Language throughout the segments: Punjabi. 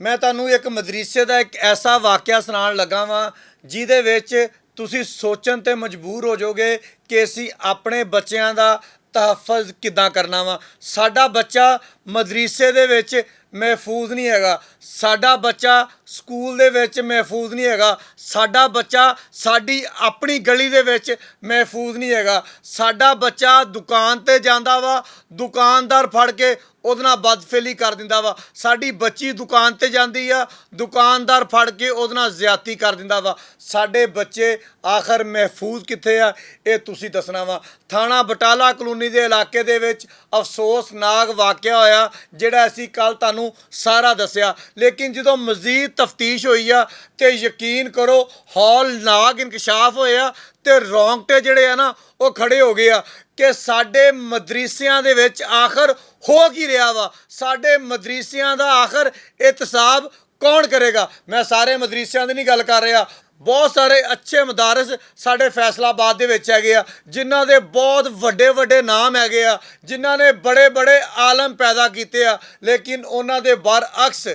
ਮੈਂ ਤੁਹਾਨੂੰ ਇੱਕ ਮਦਰਸੇ ਦਾ ਇੱਕ ਐਸਾ ਵਾਕਿਆ ਸੁਣਾਉਣ ਲੱਗਾ ਵਾਂ ਜਿਹਦੇ ਵਿੱਚ ਤੁਸੀਂ ਸੋਚਣ 'ਤੇ ਮਜਬੂਰ ਹੋ ਜਾਓਗੇ ਕਿ ਅਸੀਂ ਆਪਣੇ ਬੱਚਿਆਂ ਦਾ ਤਹੱਫੁਜ਼ ਕਿੱਦਾਂ ਕਰਨਾ ਵਾ। ਸਾਡਾ ਬੱਚਾ ਮਦਰਸੇ ਦੇ ਵਿੱਚ ਮਹਿਫੂਜ਼ ਨਹੀਂ ਹੈਗਾ, ਸਾਡਾ ਬੱਚਾ ਸਕੂਲ ਦੇ ਵਿੱਚ ਮਹਿਫੂਜ਼ ਨਹੀਂ ਹੈਗਾ, ਸਾਡਾ ਬੱਚਾ ਸਾਡੀ ਆਪਣੀ ਗਲੀ ਦੇ ਵਿੱਚ ਮਹਿਫੂਜ਼ ਨਹੀਂ ਹੈਗਾ। ਸਾਡਾ ਬੱਚਾ ਦੁਕਾਨ 'ਤੇ ਜਾਂਦਾ ਵਾ, ਦੁਕਾਨਦਾਰ ਫੜ ਕੇ ਉਹਦੇ ਨਾਲ ਬਦਫੇਲੀ ਕਰ ਦਿੰਦਾ ਵਾ। ਸਾਡੀ ਬੱਚੀ ਦੁਕਾਨ 'ਤੇ ਜਾਂਦੀ ਆ, ਦੁਕਾਨਦਾਰ ਫੜ ਕੇ ਉਹਦੇ ਨਾਲ ਜ਼ਿਆਦਤੀ ਕਰ ਦਿੰਦਾ ਵਾ। ਸਾਡੇ ਬੱਚੇ ਆਖਰ ਮਹਿਫੂਜ਼ ਕਿੱਥੇ ਆ, ਇਹ ਤੁਸੀਂ ਦੱਸਣਾ ਵਾ। ਥਾਣਾ ਬਟਾਲਾ ਕਲੋਨੀ ਦੇ ਇਲਾਕੇ ਦੇ ਵਿੱਚ ਅਫਸੋਸਨਾਕ ਵਾਕਿਆ ਹੋਇਆ, ਜਿਹੜਾ ਅਸੀਂ ਕੱਲ੍ਹ ਤੁਹਾਨੂੰ ਸਾਰਾ ਦੱਸਿਆ। ਲੇਕਿਨ ਜਦੋਂ ਮਜ਼ੀਦ ਤਫਤੀਸ਼ ਹੋਈ ਆ ਤੇ ਯਕੀਨ ਕਰੋ ਹੌਲਨਾਕ ਇਨਕਸ਼ਾਫ ਹੋਇਆ ਤੇ ਰੌਂਗਟੇ ਜਿਹੜੇ ਆ ਨਾ ਉਹ ਖੜੇ ਹੋ ਗਏ ਆ ਕਿ ਸਾਡੇ ਮਦਰਸਿਆਂ ਦੇ ਵਿੱਚ ਆਖਰ ਹੋ ਕੀ ਰਿਹਾ ਵਾ। ਸਾਡੇ ਮਦਰਸਿਆਂ ਦਾ ਆਖਰ ਇਹਤਸਾਬ ਕੌਣ ਕਰੇਗਾ। ਮੈਂ ਸਾਰੇ ਮਦਰਸਿਆਂ ਦੀ ਨਹੀਂ ਗੱਲ ਕਰ ਰਿਹਾ, ਬਹੁਤ ਸਾਰੇ ਅੱਛੇ ਮਦਾਰਸ ਸਾਡੇ ਫੈਸਲਾਬਾਦ ਦੇ ਵਿੱਚ ਹੈਗੇ ਆ, ਜਿਨ੍ਹਾਂ ਦੇ ਬਹੁਤ ਵੱਡੇ ਵੱਡੇ ਨਾਮ ਹੈਗੇ ਆ, ਜਿਨ੍ਹਾਂ ਨੇ ਬੜੇ ਬੜੇ ਆਲਮ ਪੈਦਾ ਕੀਤੇ ਆ। ਲੇਕਿਨ ਉਹਨਾਂ ਦੇ ਬਰਅਕਸ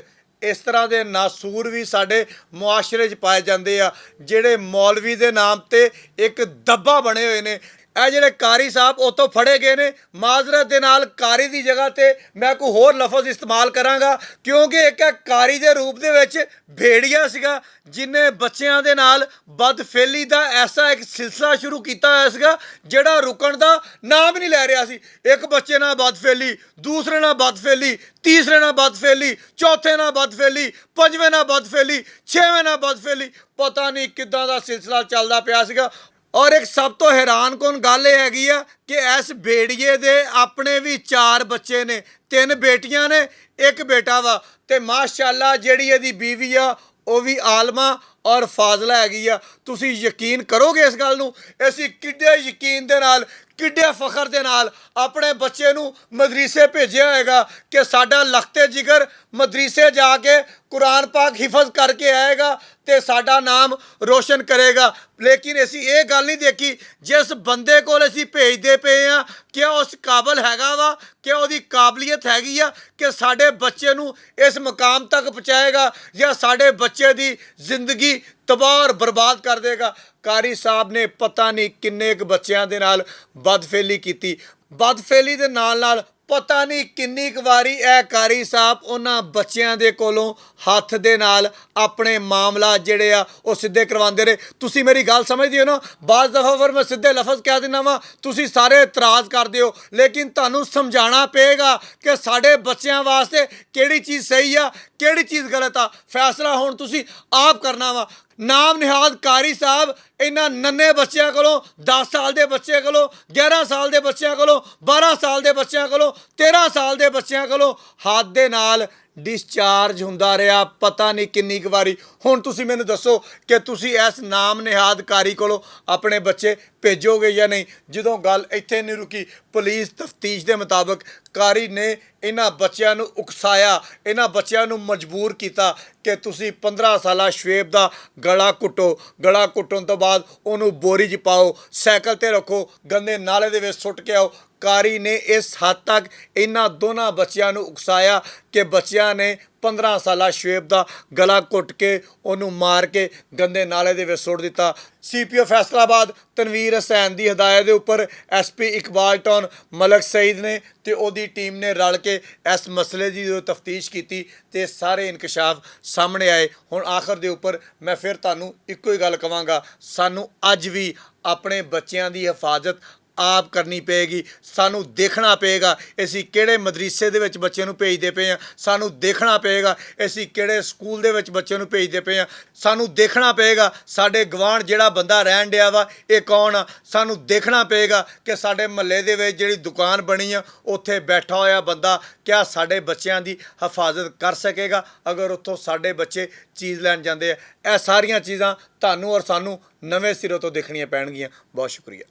ਇਸ ਤਰ੍ਹਾਂ ਦੇ ਨਾਸੂਰ ਵੀ ਸਾਡੇ ਮੁਆਸ਼ਰੇ 'ਚ ਪਾਏ ਜਾਂਦੇ ਆ, ਜਿਹੜੇ ਮੌਲਵੀ ਦੇ ਨਾਮ 'ਤੇ ਇੱਕ ਦੱਬਾ ਬਣੇ ਹੋਏ ਨੇ। ਇਹ ਜਿਹੜੇ ਕਾਰੀ ਸਾਹਿਬ ਉੱਥੋਂ ਫੜੇ ਗਏ ਨੇ, ਮਾਜ਼ਰਤ ਦੇ ਨਾਲ ਕਾਰੀ ਦੀ ਜਗ੍ਹਾ 'ਤੇ ਮੈਂ ਕੋਈ ਹੋਰ ਲਫ਼ਜ਼ ਇਸਤੇਮਾਲ ਕਰਾਂਗਾ, ਕਿਉਂਕਿ ਇੱਕ ਕਾਰੀ ਦੇ ਰੂਪ ਦੇ ਵਿੱਚ ਭੇੜੀਆ ਸੀਗਾ, ਜਿਹਨੇ ਬੱਚਿਆਂ ਦੇ ਨਾਲ ਬਦਫੇਲੀ ਦਾ ਐਸਾ ਇੱਕ ਸਿਲਸਿਲਾ ਸ਼ੁਰੂ ਕੀਤਾ ਹੋਇਆ ਸੀਗਾ ਜਿਹੜਾ ਰੁਕਣ ਦਾ ਨਾਮ ਨਹੀਂ ਲੈ ਰਿਹਾ ਸੀ। ਇੱਕ ਬੱਚੇ ਨਾਲ ਬਦਫੇਲੀ, ਦੂਸਰੇ ਨਾਲ ਬਦਫੇਲੀ, ਤੀਸਰੇ ਨਾਲ ਬਦਫੇਲੀ, ਚੌਥੇ ਨਾਲ ਬਦਫੇਲੀ, ਪੰਜਵੇਂ ਨਾਲ ਬਦਫੇਲੀ, ਛੇਵੇਂ ਨਾਲ ਬਦਫੇਲੀ, ਪਤਾ ਨਹੀਂ ਕਿੱਦਾਂ ਦਾ ਸਿਲਸਿਲਾ ਚੱਲਦਾ ਪਿਆ ਸੀਗਾ। ਔਰ ਇੱਕ ਸਭ ਤੋਂ ਹੈਰਾਨਕੁਨ ਗੱਲ ਇਹ ਹੈਗੀ ਆ ਕਿ ਇਸ ਭੇੜੀਏ ਦੇ ਆਪਣੇ ਵੀ 4 ਬੱਚੇ ਨੇ, 3 ਬੇਟੀਆਂ ਨੇ, 1 ਬੇਟਾ ਵਾ। ਤੇ ਮਾਸ਼ਾਅੱਲਾ ਜਿਹੜੀ ਇਹਦੀ ਬੀਵੀ ਆ ਉਹ ਵੀ ਆਲਮਾ ਔਰ ਫਾਜ਼ਲਾ ਹੈਗੀ ਆ। ਤੁਸੀਂ ਯਕੀਨ ਕਰੋਗੇ ਇਸ ਗੱਲ ਨੂੰ, ਅਸੀਂ ਕਿੱਡੇ ਯਕੀਨ ਦੇ ਨਾਲ, ਕਿੱਡੇ ਫਖਰ ਦੇ ਨਾਲ ਆਪਣੇ ਬੱਚੇ ਨੂੰ ਮਦਰਸੇ ਭੇਜਿਆ ਹੋਏਗਾ ਕਿ ਸਾਡਾ ਲਖਤੇ ਜਿਗਰ ਮਦਰਸੇ ਜਾ ਕੇ ਕੁਰਾਨ ਪਾਕ ਹਿਫਜ਼ ਕਰਕੇ ਆਏਗਾ ਤੇ ਸਾਡਾ ਨਾਮ ਰੋਸ਼ਨ ਕਰੇਗਾ। ਲੇਕਿਨ ਅਸੀਂ ਇਹ ਗੱਲ ਨਹੀਂ ਦੇਖੀ ਜਿਸ ਬੰਦੇ ਕੋਲ ਅਸੀਂ ਭੇਜਦੇ ਪਏ ਆ ਕਿ ਉਸ ਕਾਬਲ ਹੈਗਾ ਵਾ, ਕਿ ਉਹਦੀ ਕਾਬਲੀਅਤ ਹੈਗੀ ਆ ਕਿ ਸਾਡੇ ਬੱਚੇ ਨੂੰ ਇਸ ਮੁਕਾਮ ਤੱਕ ਪਹੁੰਚਾਏਗਾ ਜਾਂ ਸਾਡੇ ਬੱਚੇ ਦੀ ਜ਼ਿੰਦਗੀ ਤਬਾਹ ਔਰ ਬਰਬਾਦ ਕਰ ਦੇਗਾ। ਕਾਰੀ ਸਾਹਿਬ ਨੇ ਪਤਾ ਨਹੀਂ ਕਿੰਨੇ ਕੁ ਬੱਚਿਆਂ ਦੇ ਨਾਲ ਬਦਫੇਲੀ ਕੀਤੀ। ਬਦਫੇਲੀ ਦੇ ਨਾਲ ਨਾਲ ਪਤਾ ਨਹੀਂ ਕਿੰਨੀ ਕੁ ਵਾਰੀ ਇਹ ਕਾਰੀ ਸਾਹਿਬ ਉਹਨਾਂ ਬੱਚਿਆਂ ਦੇ ਕੋਲੋਂ ਹੱਥ ਦੇ ਨਾਲ ਆਪਣੇ ਮਾਮਲਾ ਜਿਹੜੇ ਆ ਉਹ ਸਿੱਧੇ ਕਰਵਾਉਂਦੇ ਰਹੇ। ਤੁਸੀਂ ਮੇਰੀ ਗੱਲ ਸਮਝਦੇ ਹੋ ਨਾ, ਬਾਜ਼ ਦਫਾ ਫਿਰ ਮੈਂ ਸਿੱਧੇ ਲਫ਼ਜ਼ ਕਹਿ ਦਿੰਦਾ ਵਾਂ, ਤੁਸੀਂ ਸਾਰੇ ਇਤਰਾਜ਼ ਕਰਦੇ ਹੋ, ਲੇਕਿਨ ਤੁਹਾਨੂੰ ਸਮਝਾਉਣਾ ਪਏਗਾ ਕਿ ਸਾਡੇ ਬੱਚਿਆਂ ਵਾਸਤੇ ਕਿਹੜੀ ਚੀਜ਼ ਸਹੀ ਆ, ਕਿਹੜੀ ਚੀਜ਼ ਗਲਤ ਆ। ਫੈਸਲਾ ਹੁਣ ਤੁਸੀਂ ਆਪ ਕਰਨਾ ਵਾ। ਨਾਮ ਨਿਹਾਦ ਕਾਰੀ ਸਾਹਿਬ ਇਹਨਾਂ ਨੰਨੇ ਬੱਚਿਆਂ ਕੋਲੋਂ, 10 ਸਾਲ ਦੇ ਬੱਚੇ ਕੋਲੋਂ, 11 ਸਾਲ ਦੇ ਬੱਚਿਆਂ ਕੋਲੋਂ, 12 ਸਾਲ ਦੇ ਬੱਚਿਆਂ ਕੋਲੋਂ, 13 ਸਾਲ ਦੇ ਬੱਚਿਆਂ ਕੋਲੋਂ ਹੱਥ ਦੇ ਨਾਲ ਡਿਸਚਾਰਜ ਹੁੰਦਾ ਰਿਹਾ, ਪਤਾ ਨਹੀਂ ਕਿੰਨੀ ਕੁ ਵਾਰੀ। ਹੁਣ ਤੁਸੀਂ ਮੈਨੂੰ ਦੱਸੋ ਕਿ ਤੁਸੀਂ ਇਸ ਨਾਮ ਨਿਹਾਦ ਕਾਰੀ ਕੋਲੋਂ ਆਪਣੇ ਬੱਚੇ ਭੇਜੋਗੇ ਜਾਂ ਨਹੀਂ। ਜਦੋਂ ਗੱਲ ਇੱਥੇ ਨਹੀਂ ਰੁਕੀ, ਪੁਲਿਸ ਤਫਤੀਸ਼ ਦੇ ਮੁਤਾਬਕ ਕਾਰੀ ਨੇ ਇਹਨਾਂ ਬੱਚਿਆਂ ਨੂੰ ਉਕਸਾਇਆ, ਇਹਨਾਂ ਬੱਚਿਆਂ ਨੂੰ ਮਜਬੂਰ ਕੀਤਾ ਕਿ ਤੁਸੀਂ 15 ਸਾਲਾ ਸ਼ਵੇਬ ਦਾ ਗਲਾ ਘੁੱਟੋ, ਗਲਾ ਘੁੱਟਣ ਤੋਂ ਬਾਅਦ ਉਹਨੂੰ ਬੋਰੀ 'ਚ ਪਾਓ, ਸਾਈਕਲ 'ਤੇ ਰੱਖੋ, ਗੰਦੇ ਨਾਲੇ ਦੇ ਵਿੱਚ ਸੁੱਟ ਕੇ ਆਓ। ਕਾਰੀ ਨੇ ਇਸ ਹੱਦ ਤੱਕ ਇਹਨਾਂ ਦੋਨਾਂ ਬੱਚਿਆਂ ਨੂੰ ਉਕਸਾਇਆ ਕਿ ਬੱਚਿਆਂ ਨੇ 15 ਸਾਲਾ ਸ਼ਵੇਬ ਦਾ ਗਲਾ ਘੁੱਟ ਕੇ ਉਹਨੂੰ ਮਾਰ ਕੇ ਗੰਦੇ ਨਾਲੇ ਦੇ ਵਿੱਚ ਸੁੱਟ ਦਿੱਤਾ। CPO ਫੈਸਲਾਬਾਦ ਤਨਵੀਰ ਹੁਸੈਨ ਦੀ ਹਦਾਇਤ ਦੇ ਉੱਪਰ SP ਇਕਬਾਲ ਟਾਊਨ ਮਲਕ ਸਈਦ ਨੇ ਤੇ ਉਹਦੀ ਟੀਮ ਨੇ ਰਲ ਕੇ ਇਸ ਮਸਲੇ ਦੀ ਜੋ ਤਫਤੀਸ਼ ਕੀਤੀ ਤੇ ਸਾਰੇ ਇਨਕਸ਼ਾਫ ਸਾਹਮਣੇ ਆਏ। ਹੁਣ ਆਖਰ ਦੇ ਉੱਪਰ ਮੈਂ ਫਿਰ ਤੁਹਾਨੂੰ ਇੱਕੋ ਹੀ ਗੱਲ ਕਹਾਂਗਾ, ਸਾਨੂੰ ਅੱਜ ਵੀ ਆਪਣੇ ਬੱਚਿਆਂ ਦੀ ਹਿਫਾਜ਼ਤ ਆਪ ਕਰਨੀ ਪਏਗੀ। ਸਾਨੂੰ ਦੇਖਣਾ ਪਏਗਾ ਅਸੀਂ ਕਿਹੜੇ ਮਦਰਸੇ ਦੇ ਵਿੱਚ ਬੱਚੇ ਨੂੰ ਭੇਜਦੇ ਪਏ ਹਾਂ, ਸਾਨੂੰ ਦੇਖਣਾ ਪਏਗਾ ਅਸੀਂ ਕਿਹੜੇ ਸਕੂਲ ਦੇ ਵਿੱਚ ਬੱਚੇ ਨੂੰ ਭੇਜਦੇ ਪਏ ਹਾਂ, ਸਾਨੂੰ ਦੇਖਣਾ ਪਏਗਾ ਸਾਡੇ ਗਵਾਂਢ ਜਿਹੜਾ ਬੰਦਾ ਰਹਿਣ ਡਿਆ ਵਾ ਇਹ ਕੌਣ ਆ, ਸਾਨੂੰ ਦੇਖਣਾ ਪਏਗਾ ਕਿ ਸਾਡੇ ਮਹੱਲੇ ਦੇ ਵਿੱਚ ਜਿਹੜੀ ਦੁਕਾਨ ਬਣੀ ਆ ਉੱਥੇ ਬੈਠਾ ਹੋਇਆ ਬੰਦਾ ਕਿਆ ਸਾਡੇ ਬੱਚਿਆਂ ਦੀ ਹਿਫਾਜ਼ਤ ਕਰ ਸਕੇਗਾ ਅਗਰ ਉੱਥੋਂ ਸਾਡੇ ਬੱਚੇ ਚੀਜ਼ ਲੈਣ ਜਾਂਦੇ ਆ। ਇਹ ਸਾਰੀਆਂ ਚੀਜ਼ਾਂ ਤੁਹਾਨੂੰ ਔਰ ਸਾਨੂੰ ਨਵੇਂ ਸਿਰੇ ਤੋਂ ਦੇਖਣੀਆਂ ਪੈਣਗੀਆਂ। ਬਹੁਤ ਸ਼ੁਕਰੀਆ।